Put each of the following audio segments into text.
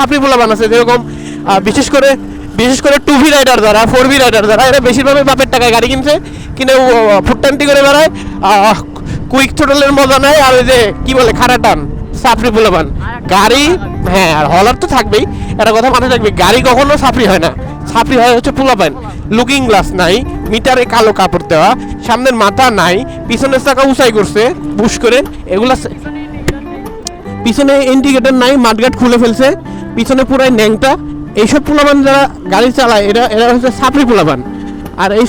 সাপ্রি পোলাপান আছে, যেরকম বিশেষ করে 2V রাইডার যারা, 4V রাইডার যারা, এরা বেশিরভাগই বাপের টাকায় গাড়ি কিনছে, কিনে ফুটটান্টি করে বেড়ায়, কুইক থ্রোটলের মজা নেয়, আর ওই যে কি বলে খারাটান, সাপ্রি পোলাপান গাড়ি। হ্যাঁ, আর হলার তো থাকবেই, একটা কথা মাথায় থাকবে, গাড়ি কখনো সাপ্রি হয় না, সাপ্রি হয় হচ্ছে পোলাপান। লুকিং গ্লাস নাই, মিটারে কালো কাপড় দেওয়া, সামনের মাথা নাই, পিছনের চাকা উঁচাই করছে বুশ করে, এগুলা পিছনে ইন্ডিকেটর নাই, মাঠঘাট খুলে ফেলছে, পিছনে পুরাই ন্যাংটা। এইসব পোলাপান যারা গাড়ি চালায় এরা হচ্ছে সাপ্রি পোলাপান। আর এই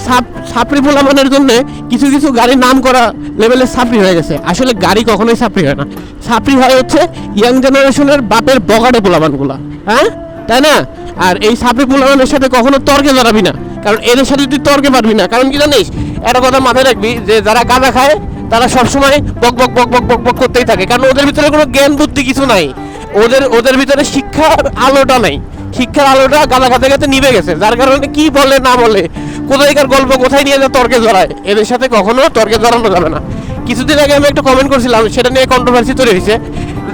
সাপ্রি পোলাপানের জন্য কিছু কিছু গাড়ির নাম করা লেভেলের সাপ্রি হয়ে গেছে। আসলে গাড়ি কখনোই সাপ্রি হয় না, সাপ্রি হয় হচ্ছে ইয়াং জেনারেশনের বাপের বগাটে পোলাপানগুলা, হ্যাঁ তাই না? আর এই সাপ্রি পোলাপানের সাথে কখনো তর্কে জড়াবি না, কারণ এদের সাথে তুই তর্কে পারবি না। কারণ কি জানিস, একটা কথা মাথায় রাখবি, যে যারা গাঁজা খায় তারা সবসময় বক বক বক বক বক বক করতেই থাকে, কারণ ওদের ভিতরে কোনো জ্ঞান বুদ্ধি কিছু নাই, ওদের ভিতরে শিক্ষার আলোটা নাই, শিক্ষার আলোটা গাঁজা খাতে খাতে নিভে গেছে, যার কারণে কি বলে না বলে, কোথায়কার গল্প কোথায় নিয়ে যা তর্কে জড়ায়। এদের সাথে কখনো তর্কে জড়ানো যাবে না। কিছুদিন আগে আমি একটা কমেন্ট করছিলাম, সেটা নিয়ে কন্ট্রোভার্সি তৈরি হয়েছে,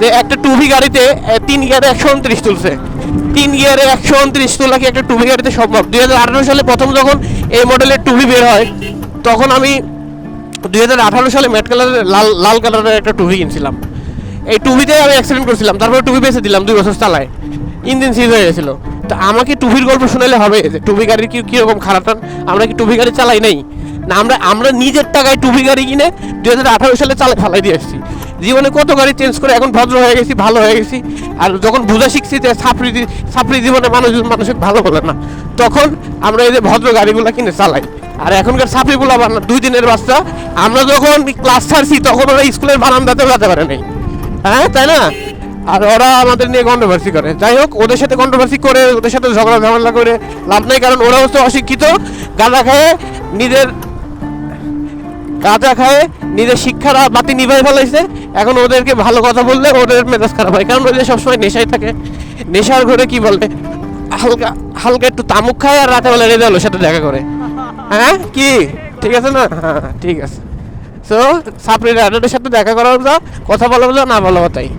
যে একটা 2V গাড়িতে 3 গিয়ারে 129 তুলছে। 3 গিয়ারে 129 তোলা কি একটা 2V গাড়িতে সম্ভব? 2018 সালে প্রথম যখন এই মডেলের 2V বের হয়, তখন আমি 2018 সালে ম্যাট কালারের লাল কালারের একটা 2V কিনছিলাম। এই 2Vতে আমি অ্যাক্সিডেন্ট করছিলাম, তারপরে 2V বেঁচে দিলাম, 2 বছর চালায়, ইঞ্জিন সিজ হয়ে গেছিলো। তো আমাকে 2Vর গল্প শোনালে হবে যে 2V গাড়ির কীরকম খারাপ? আমরা কি 2V গাড়ি চালাই নাই? না, আমরা নিজের টাকায় 2V গাড়ি কিনে 2018 সালে ফালাই দিয়ে আসছি। জীবনে কত গাড়ি চেঞ্জ করে এখন ভদ্র হয়ে গেছি, ভালো হয়ে গেছি। আর যখন বোঝা শিখছি যে ছাপড়ি জীবনে মানুষের ভালো বলে না, তখন আমরা এই যে ভদ্র গাড়িগুলো কিনে চালাই। আর এখনকার ছাপড়িগুলো আবার 2 দিনের বাচ্চা, আমরা যখন ক্লাস ছাড়ছি তখন ওরা স্কুলের বারান্দাতে যেতে পারে নাই, হ্যাঁ তাই না? আর ওরা আমাদের নিয়ে কন্ট্রোভার্সি করে। যাই হোক, ওদের সাথে কন্ট্রোভার্সি করে, ওদের সাথে ঝগড়া ঝামেলা করে লাভ নেই, কারণ ওরা হচ্ছে অশিক্ষিত, গাঁজা খায় নিজের শিক্ষার বাতি নিভাই ফেলাইছে। এখন ওদেরকে ভালো কথা বললে ওদের মেজাজ খারাপ হয়, কারণ ওদের সবসময় নেশায় থাকে। নেশার ঘরে কি বলে, হালকা হালকা একটু তামুক খায়, আর রাতে বেলা রেজাল্টের সাথে দেখা করে। হ্যাঁ কি ঠিক আছে না? হ্যাঁ ঠিক আছে। সো সাপ্রি রাইডারের সাথে দেখা করার যা, কথা বলা না বলা তাই।